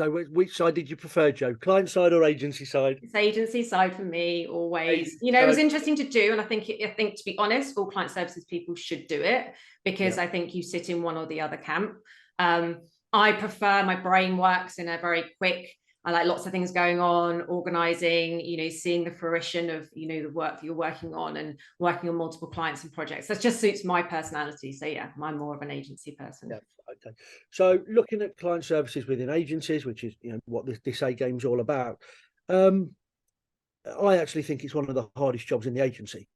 So which side did you prefer, Joe? Client side or agency side? It's agency side for me always. Agency You know, it was side. interesting to do, and I think to be honest, all client services people should do it, because Yeah. I think you sit in one or the other camp. I prefer, my brain works in a very quick, I like lots of things going on, organizing, you know, seeing the fruition of, you know, the work that you're working on and working on multiple clients and projects. That just suits my personality. So yeah, I'm more of an agency person. Yeah. Okay. So looking at client services within agencies, which is, you know, what this A game's all about. I actually think it's one of the hardest jobs in the agency.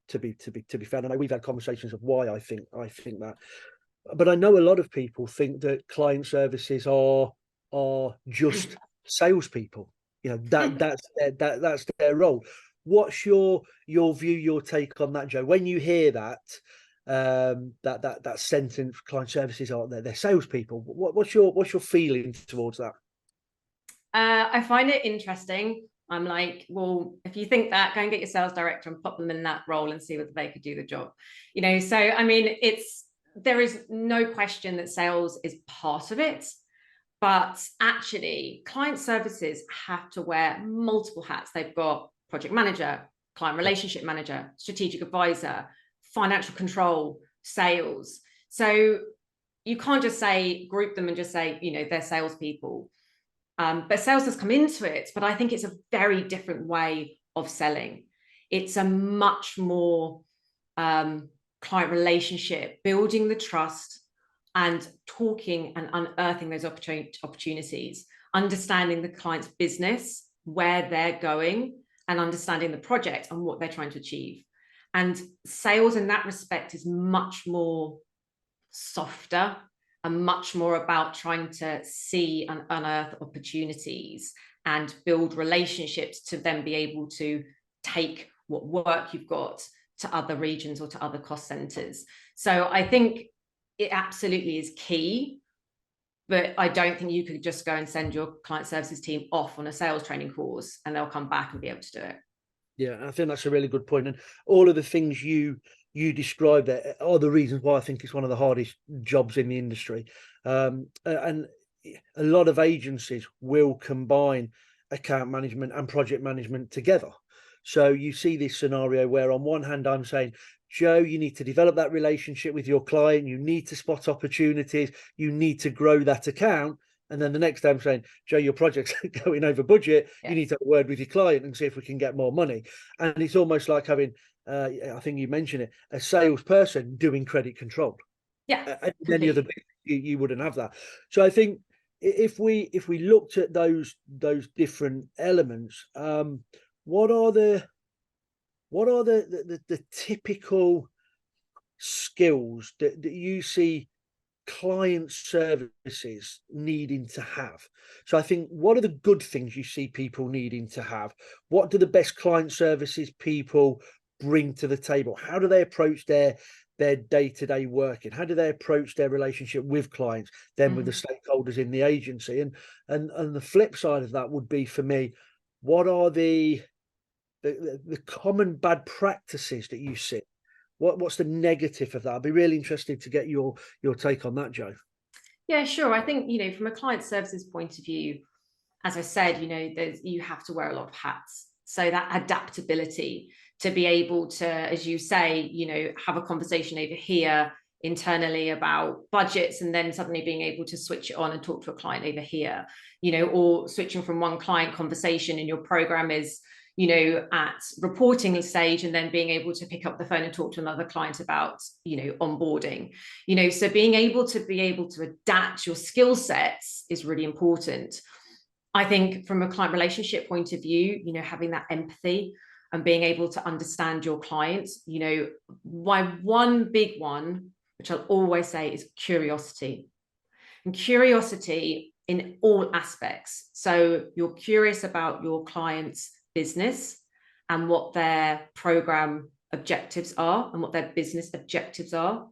To be fair, I know we've had conversations of why I think that, but I know a lot of people think that client services are just salespeople. You know, that's their role. What's your view, your take on that, Joe? When you hear that that sentence, client services are they're salespeople. What's your feeling towards that? I find it interesting. I'm like, well, if you think that, go and get your sales director and pop them in that role and see whether they could do the job. You know, so I mean, there is no question that sales is part of it, but actually, client services have to wear multiple hats. They've got project manager, client relationship manager, strategic advisor, financial control, sales. So you can't just say group them and just say, you know, they're salespeople. But sales has come into it, but I think it's a very different way of selling. It's a much more client relationship, building the trust and talking and unearthing those opportunities, understanding the client's business, where they're going, and understanding the project and what they're trying to achieve. And sales in that respect is much more softer and much more about trying to see and unearth opportunities and build relationships to then be able to take what work you've got to other regions or to other cost centers. So I think it absolutely is key, but I don't think you could just go and send your client services team off on a sales training course and they'll come back and be able to do it. Yeah, I think that's a really good point. And all of the things you described there are the reasons why I think it's one of the hardest jobs in the industry. And a lot of agencies will combine account management and project management together. So you see this scenario where on one hand I'm saying, Joe, you need to develop that relationship with your client, you need to spot opportunities, you need to grow that account. And then the next day I'm saying, Joe, your project's going over budget. Yeah. You need to have a word with your client and see if we can get more money. And it's almost like having, I think you mentioned it, a salesperson doing credit control. Yeah. Any other business, you wouldn't have that. So I think if we looked at those different elements, what are the typical skills that you see client services needing to have? So I think, what are the good things you see people needing to have? What do the best client services people bring to the table? How do they approach their day-to-day working? How do they approach their relationship with clients, then with the stakeholders in the agency? And the flip side of that would be, for me, what are the common bad practices that you see? What's the negative of that? I'd be really interested to get your take on that, Joe. Yeah, sure. I think, you know, from a client services point of view, as I said, you know, you have to wear a lot of hats. So that adaptability to be able to, as you say, you know, have a conversation over here internally about budgets and then suddenly being able to switch it on and talk to a client over here, you know, or switching from one client conversation and your program is, you know, at reporting stage and then being able to pick up the phone and talk to another client about, you know, onboarding, you know, so being able to adapt your skill sets is really important. I think from a client relationship point of view, you know, having that empathy and being able to understand your clients, you know, one big one, which I'll always say, is curiosity. And curiosity in all aspects. So you're curious about your client's business and what their program objectives are and what their business objectives are.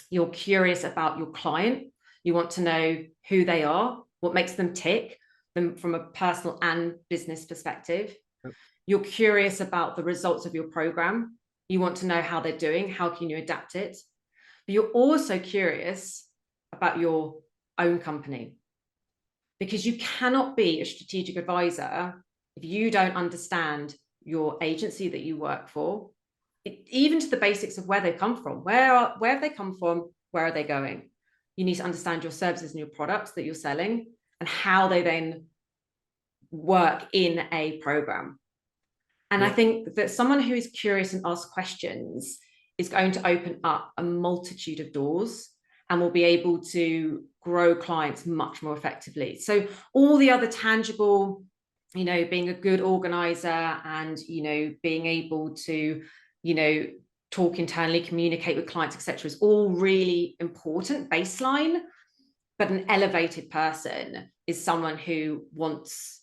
You're curious about your client. You want to know who they are, what makes them tick, them from a personal and business perspective. Yep. You're curious about the results of your program. You want to know how they're doing. How can you adapt it? But you're also curious about your own company, because you cannot be a strategic advisor if you don't understand your agency that you work for, even to the basics of where they come from. Where have they come from? Where are they going? You need to understand your services and your products that you're selling and how they then work in a program. And I think that someone who is curious and asks questions is going to open up a multitude of doors and will be able to grow clients much more effectively. So all the other tangible, being a good organizer and, being able to, talk internally, communicate with clients, etc., is all really important baseline. But an elevated person is someone who wants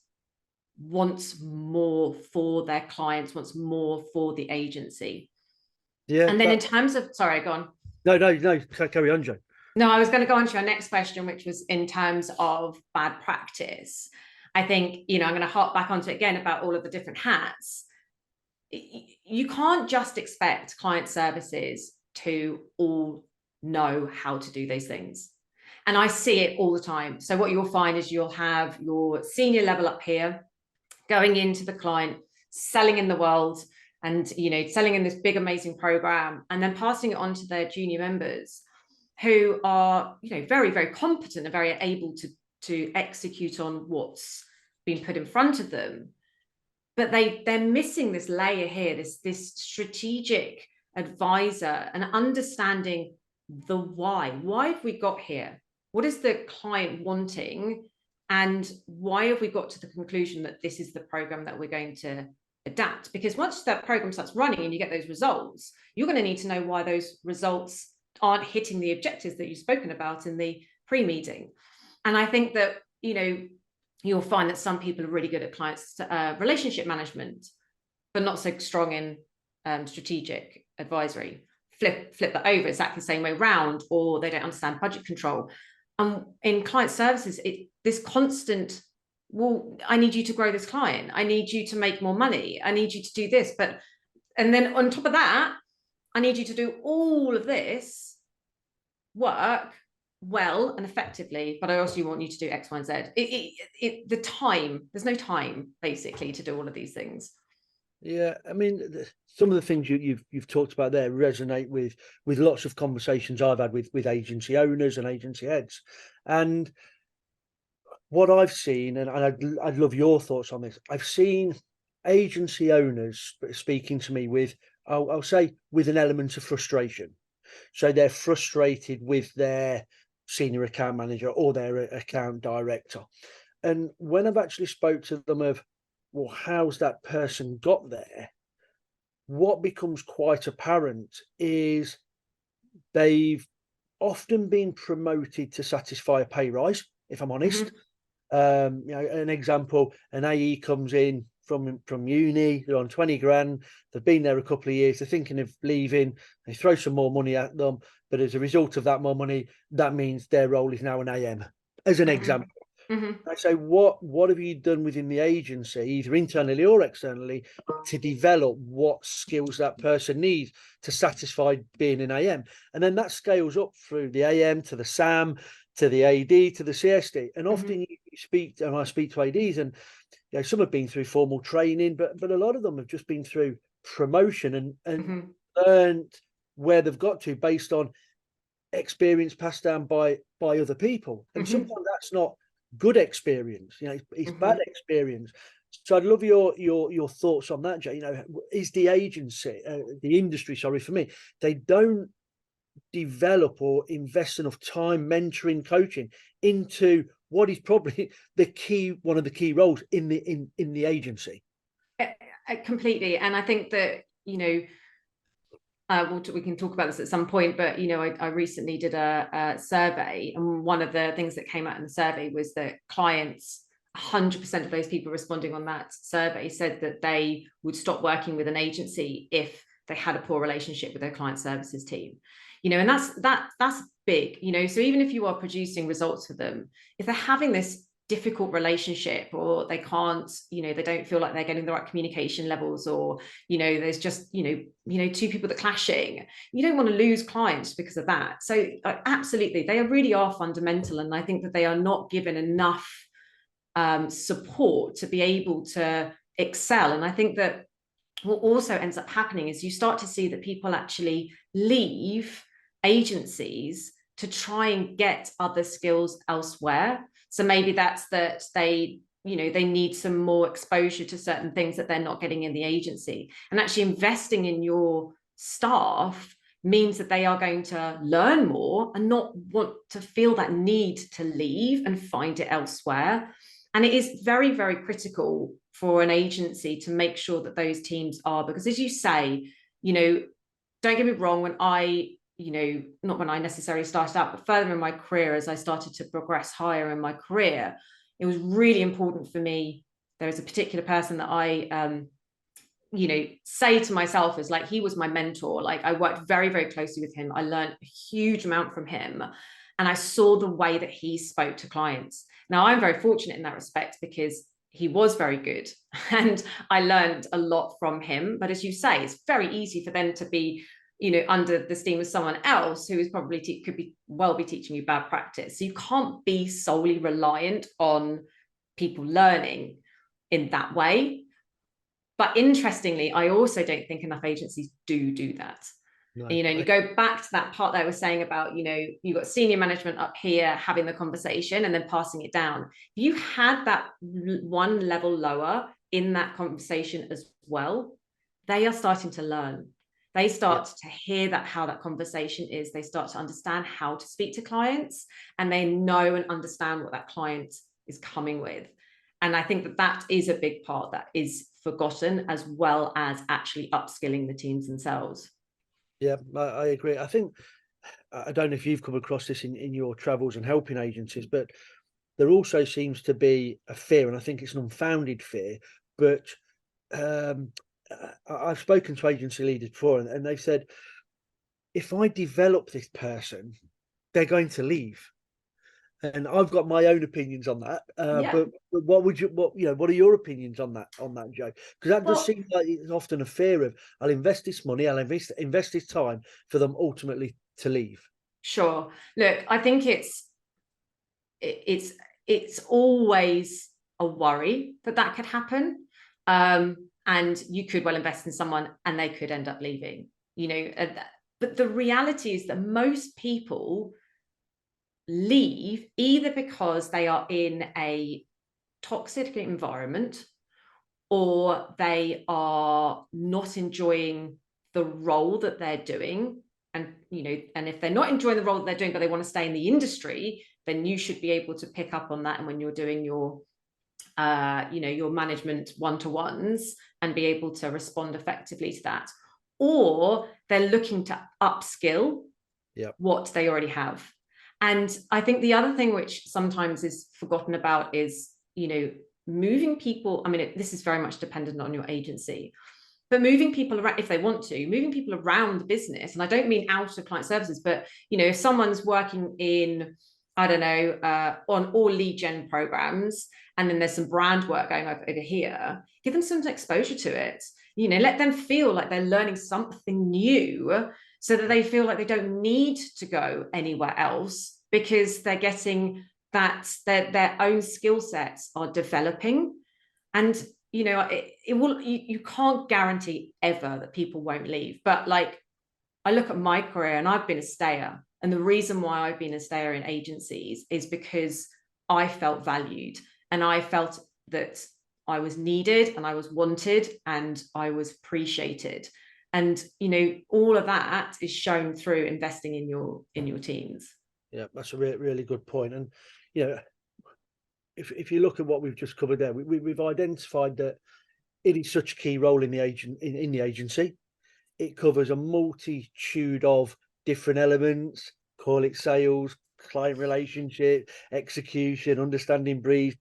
more for their clients, wants more for the agency. Yeah. And then in terms of, sorry, go on. No, carry on, Jo. No, I was going to go on to your next question, which was in terms of bad practice. I think, I'm going to harp back onto it again about all of the different hats. You can't just expect client services to all know how to do those things. And I see it all the time. So what you'll find is you'll have your senior level up here going into the client, selling in the world, and selling in this big amazing program, and then passing it on to their junior members who are very, very competent and very able to execute on what's been put in front of them. But they're missing this layer here, this strategic advisor, and understanding the why. Why have we got here? What is the client wanting? And why have we got to the conclusion that this is the program that we're going to adapt? Because once that program starts running and you get those results, you're going to need to know why those results aren't hitting the objectives that you've spoken about in the pre-meeting. And I think that, you'll find that some people are really good at clients relationship management, but not so strong in strategic advisory. Flip that over, exactly the same way round, or they don't understand budget control. In client services, this constant, well, I need you to grow this client. I need you to make more money. I need you to do this. And then on top of that, I need you to do all of this work well and effectively, but I also want you to do X, Y, and Z. The time, there's no time basically to do all of these things. Yeah, I mean, some of the things you've talked about there resonate with lots of conversations I've had with agency owners and agency heads. And what I've seen, and I'd love your thoughts on this, I've seen agency owners speaking to me with, I'll say, with an element of frustration. So they're frustrated with their senior account manager or their account director. And when I've actually spoke to them of, well, how's that person got there? What becomes quite apparent is they've often been promoted to satisfy a pay rise, if I'm honest. Mm-hmm. An example, an AE comes in from uni, they're on 20 grand, they've been there a couple of years, they're thinking of leaving, they throw some more money at them, but as a result of that more money, that means their role is now an AM, as an example. Mm-hmm. I say, what have you done within the agency, either internally or externally, to develop what skills that person needs to satisfy being an AM? And then that scales up through the AM to the SAM, to the AD, to the CSD. And often you speak, and I speak to ADs, and some have been through formal training, but a lot of them have just been through promotion and learned where they've got to based on experience passed down by other people. And sometimes that's not good experience, it's bad experience. So I'd love your thoughts on that, Jay. Is the agency, the industry, sorry, for me, they don't develop or invest enough time mentoring, coaching into what is probably one of the key roles in the agency. Completely. And I think that we can talk about this at some point, but I recently did a survey, and one of the things that came out in the survey was that clients, 100% of those people responding on that survey said that they would stop working with an agency if they had a poor relationship with their client services team. And that's big. So even if you are producing results for them, if they're having this difficult relationship, or they can't, they don't feel like they're getting the right communication levels, or there's just two people that are clashing, you don't want to lose clients because of that. So absolutely, they really are fundamental, and I think that they are not given enough support to be able to excel. And I think that what also ends up happening is you start to see that people actually leave agencies to try and get other skills elsewhere. So maybe that's that they need some more exposure to certain things that they're not getting in the agency. And actually investing in your staff means that they are going to learn more and not want to feel that need to leave and find it elsewhere. And it is very, very critical for an agency to make sure that those teams are, because as you say, don't get me wrong, when I, not when I necessarily started out, but further in my career, as I started to progress higher in my career, it was really important for me. There is a particular person that I, say to myself as like, he was my mentor. Like I worked very, very closely with him. I learned a huge amount from him. And I saw the way that he spoke to clients. Now, I'm very fortunate in that respect because he was very good and I learned a lot from him. But as you say, it's very easy for them to be, under the steam of someone else who is probably could be teaching you bad practice. So you can't be solely reliant on people learning in that way. But interestingly, I also don't think enough agencies do that. No, And, you go back to that part that I was saying about, you've got senior management up here having the conversation and then passing it down. If you had that one level lower in that conversation as well, they are starting to learn. They start to hear how that conversation is. They start to understand how to speak to clients, and they know and understand what that client is coming with. And I think that is a big part that is forgotten, as well as actually upskilling the teams themselves. Yeah, I agree. I think, I don't know if you've come across this in your travels and helping agencies, but there also seems to be a fear, and I think it's an unfounded fear, but I've spoken to agency leaders before, and they've said, if I develop this person, they're going to leave. And I've got my own opinions on that. But what are your opinions on that, Joe? Because that does seem like it's often a fear of, I'll invest this money, I'll invest this time for them ultimately to leave. Sure. Look, I think it's always a worry that could happen. And you could well invest in someone and they could end up leaving, but the reality is that most people leave either because they are in a toxic environment or they are not enjoying the role that they're doing. And if they're not enjoying the role that they're doing, but they want to stay in the industry, then you should be able to pick up on that. And when you're doing your your management one-to-ones, and be able to respond effectively to that. Or they're looking to upskill what they already have. And I think the other thing which sometimes is forgotten about is, moving people. I mean, this is very much dependent on your agency, but moving people around, if they want to, moving people around the business. And I don't mean out of client services, but, if someone's working in, I don't know, on all lead gen programs, and then there's some brand work going over here, give them some exposure to it. Let them feel like they're learning something new, so that they feel like they don't need to go anywhere else, because they're getting that their own skill sets are developing. And you can't guarantee ever that people won't leave, but like, I look at my career and I've been a stayer, and the reason why I've been a stayer in agencies is because I felt valued, and I felt that I was needed, and I was wanted, and I was appreciated. And all of that is shown through investing in your teams. Yeah, that's a really good point. And if you look at what we've just covered there, we've identified that it is such a key role in the agency. It covers a multitude of different elements, call it sales, client relationship, execution, understanding briefs,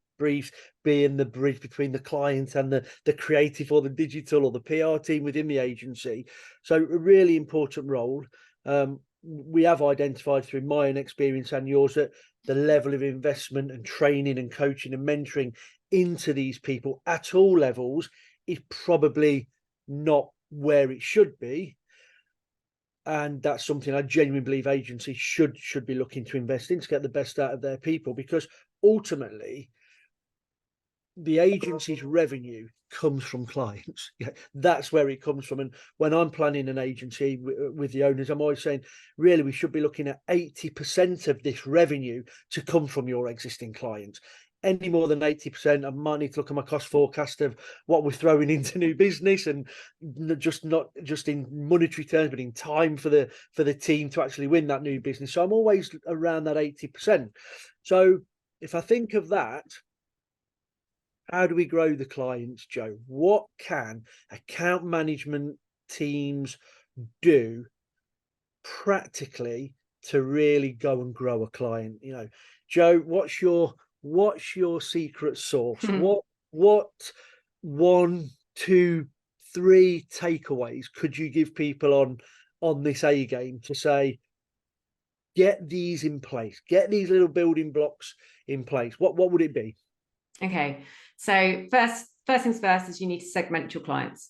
being the bridge between the client and the creative or the digital or the PR team within the agency. So a really important role. We have identified through my own experience and yours that the level of investment and training and coaching and mentoring into these people at all levels is probably not where it should be. And that's something I genuinely believe agencies should be looking to invest in, to get the best out of their people, because ultimately the agency's revenue comes from clients. Yeah, that's where it comes from. And when I'm planning an agency with the owners, I'm always saying, really, we should be looking at 80% of this revenue to come from your existing clients. Any more than 80%, I might need to look at my cost forecast of what we're throwing into new business, and not just in monetary terms, but in time for the team to actually win that new business. So I'm always around that 80%. So if I think of that, how do we grow the clients, Joe? What can account management teams do practically to really go and grow a client? You know, Joe, what's your secret sauce? What one, two, three takeaways could you give people on this A game to say, get these in place, get these little building blocks in place? What would it be? Okay, so first things first is you need to segment your clients.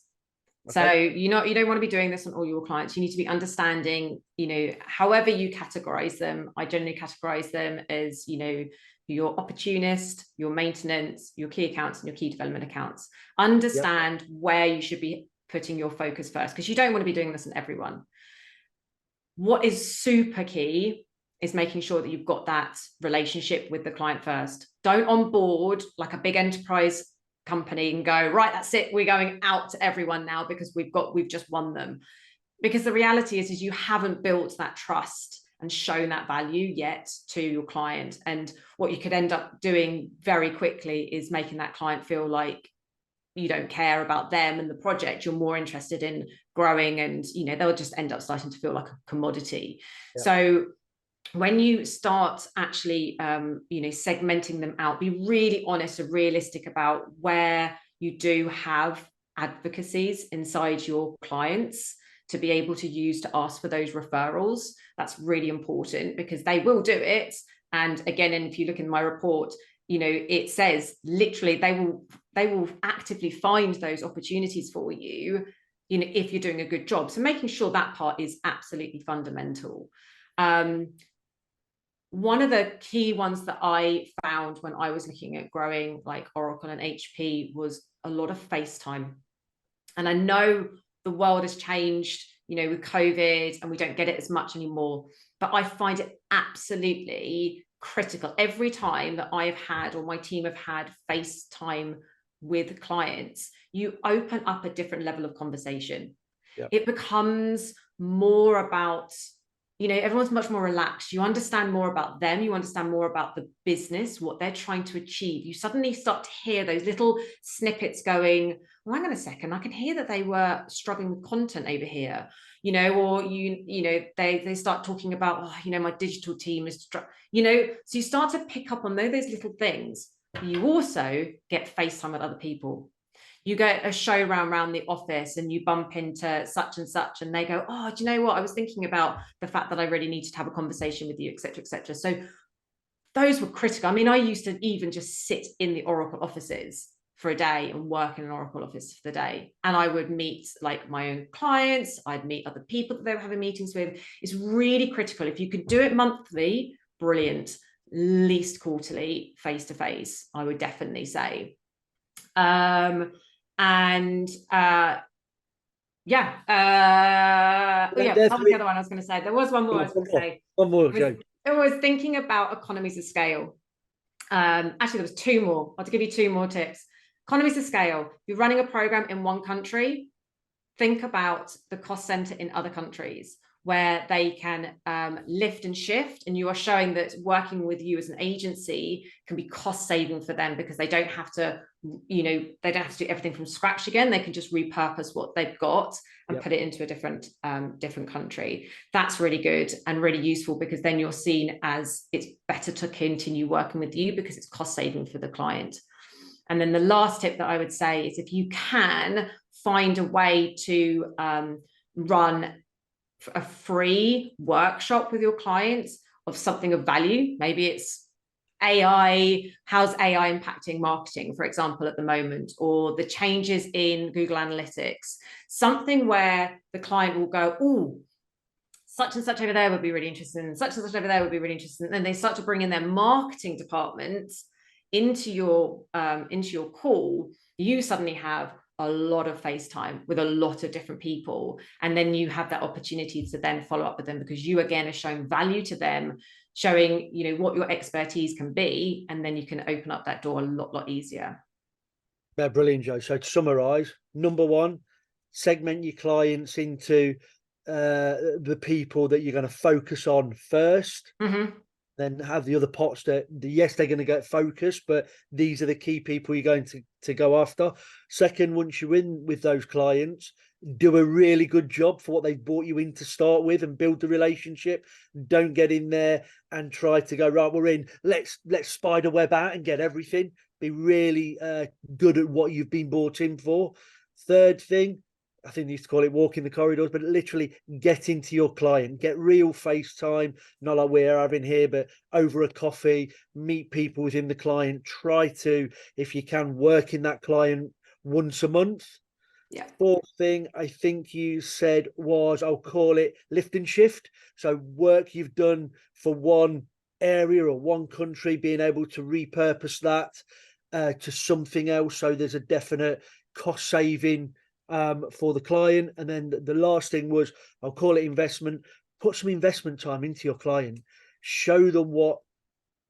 So Okay. you don't want to be doing this on all your clients. You need to be understanding, however you categorize them. I generally categorize them as, your opportunist, your maintenance, your key accounts, and your key development accounts. Understand where you should be putting your focus first, because you don't want to be doing this on everyone. What is super key is making sure that you've got that relationship with the client first. Don't onboard like a big enterprise company and go, right, that's it, we're going out to everyone now because we've just won them. Because the reality is you haven't built that trust and shown that value yet to your client. And what you could end up doing very quickly is making that client feel like you don't care about them and the project. You're more interested in growing, and they'll just end up starting to feel like a commodity. So when you start actually segmenting them out, be really honest and realistic about where you do have advocacies inside your clients to be able to use to ask for those referrals. That's really important, because they will do it. And again, and if you look in my report, it says literally they will actively find those opportunities for you, if you're doing a good job. So making sure that part is absolutely fundamental. One of the key ones that I found when I was looking at growing like Oracle and HP was a lot of FaceTime. And I know the world has changed, with COVID, and we don't get it as much anymore, but I find it absolutely critical. Every time that I've had, or my team have had FaceTime with clients, you open up a different level of conversation. It becomes more about, everyone's much more relaxed. You understand more about them. You understand more about the business, what they're trying to achieve. You suddenly start to hear those little snippets going, well, hang on a second, I can hear that they were struggling with content over here, or they start talking about, my digital team is, so you start to pick up on those little things. You also get FaceTime with other people. You get a show around the office and you bump into such and such, and they go, oh, do you know what? I was thinking about the fact that I really needed to have a conversation with you, et cetera, et cetera. So those were critical. I mean, I used to even just sit in the Oracle offices for a day and work in an Oracle office for the day. And I would meet like my own clients. I'd meet other people that they were having meetings with. It's really critical. If you could do it monthly, brilliant. Least quarterly, face-to-face, I would definitely say. What was the other one I was going to say? There was one more I was going to say. One more, Joe. I was thinking about economies of scale. Actually, there was two more. I'll give you two more tips. Economies of scale. If you're running a program in one country, think about the cost center in other countries where they can lift and shift, and you are showing that working with you as an agency can be cost saving for them, because they don't have to, they don't have to do everything from scratch again. They can just repurpose what they've got and put it into a different country. That's really good and really useful, because then you're seen as it's better to continue working with you because it's cost saving for the client. And then the last tip that I would say is, if you can find a way to run a free workshop with your clients of something of value. Maybe it's AI, how's AI impacting marketing, for example, at the moment, or the changes in Google Analytics, something where the client will go, oh, such and such over there would be really interesting, such and such over there would be really interesting. And then they start to bring in their marketing departments into your call, you suddenly have a lot of face time with a lot of different people, and then you have that opportunity to then follow up with them, because you again are showing value to them, showing what your expertise can be, and then you can open up that door a lot easier. Yeah, brilliant, Joe. So to summarize, number one, segment your clients into the people that you're going to focus on first. Mm-hmm. Then have the other pots that, yes, they're going to get focused, but these are the key people you're going to go after. Second, once you're in with those clients, do a really good job for what they brought you in to start with and build the relationship. Don't get in there and try to go, right, we're in, let's spider web out and get everything. Be really good at what you've been brought in for. Third thing, I think they used to call it walking the corridors, but literally get into your client, get real FaceTime, not like we're having here, but over a coffee, meet people within the client. Try to, if you can, work in that client once a month. Yeah. Fourth thing I think you said was, I'll call it lift and shift. So work you've done for one area or one country, being able to repurpose that to something else. So there's a definite cost saving for the client. And then the last thing was, I'll call it investment. Put some investment time into your client. Show them what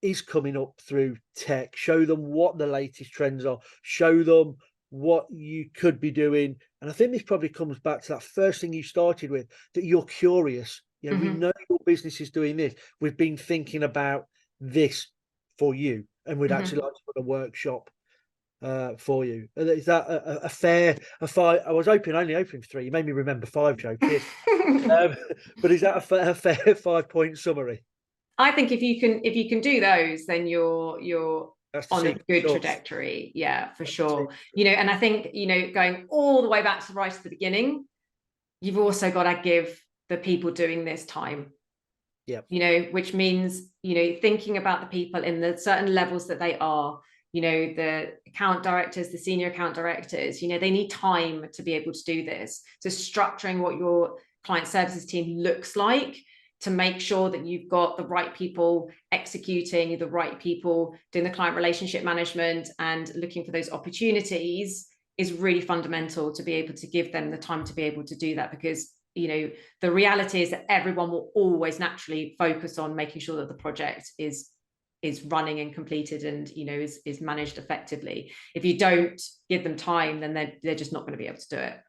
is coming up through tech. Show them what the latest trends are. Show them what you could be doing. And I think this probably comes back to that first thing you started with, that you're curious. We know your business is doing this. We've been thinking about this for you, and we'd actually like to put a workshop for you. Is that a fair five? I was only open for 3. You made me remember 5, Joe. Cheers. But is that a fair 5-point summary? I think if you can do those, then you're on a good trajectory. Yeah, for sure. And I think, going all the way back to right at the beginning, you've also got to give the people doing this time. Yeah. Which means, thinking about the people in the certain levels that they are, the account directors, the senior account directors, they need time to be able to do this. So structuring what your client services team looks like, to make sure that you've got the right people executing, the right people doing the client relationship management and looking for those opportunities, is really fundamental, to be able to give them the time to be able to do that. Because the reality is that everyone will always naturally focus on making sure that the project is running and completed and is managed effectively. If you don't give them time, then they're just not going to be able to do it.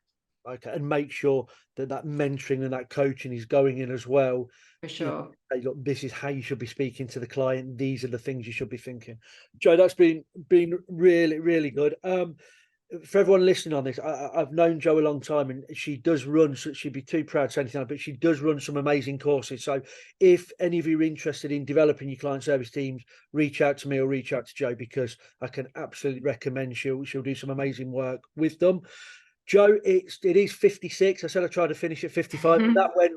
Okay, and make sure that mentoring and that coaching is going in as well. For sure. Hey, look, this is how you should be speaking to the client. These are the things you should be thinking. Joe, that's been really, really good. For everyone listening on this, I've known Joe a long time, and she does run, so she'd be too proud to say anything, but she does run some amazing courses. So if any of you are interested in developing your client service teams, reach out to me or reach out to Joe, because I can absolutely recommend she'll do some amazing work with them. Joe, it is 56. I said I tried to finish at 55, but that went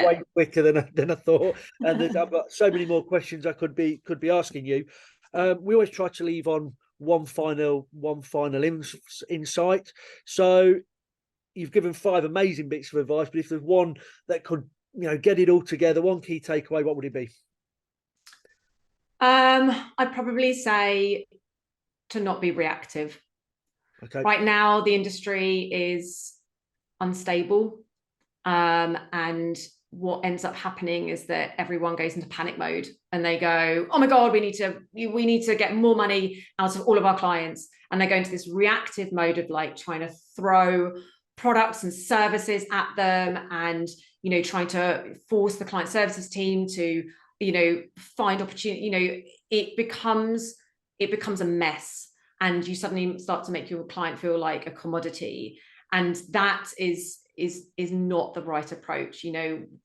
way quicker than I thought. And I've got so many more questions I could be asking you. We always try to leave on one final insight. So you've given 5 amazing bits of advice, but if there's one that could get it all together, one key takeaway, what would it be? I'd probably say to not be reactive. Okay. Right now, the industry is unstable, and what ends up happening is that everyone goes into panic mode, and they go, "Oh my God, we need to get more money out of all of our clients," and they go into this reactive mode of like trying to throw products and services at them, and trying to force the client services team to find opportunity. It becomes a mess. And you suddenly start to make your client feel like a commodity. And that is not the right approach.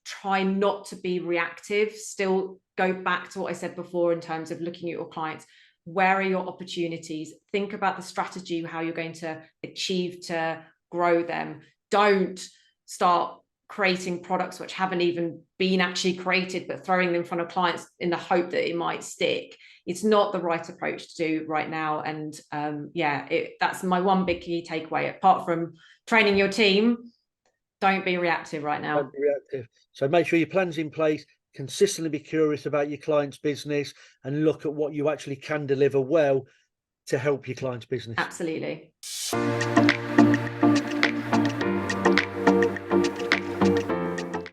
Try not to be reactive. Still go back to what I said before in terms of looking at your clients. Where are your opportunities? Think about the strategy, how you're going to achieve to grow them. Don't start creating products which haven't even been actually created, but throwing them in front of clients in the hope that it might stick. It's not the right approach to do right now. And that's my one big key takeaway. Apart from training your team, don't be reactive right now. Don't be reactive. So make sure your plan's in place, consistently be curious about your client's business, and look at what you actually can deliver well to help your client's business. Absolutely.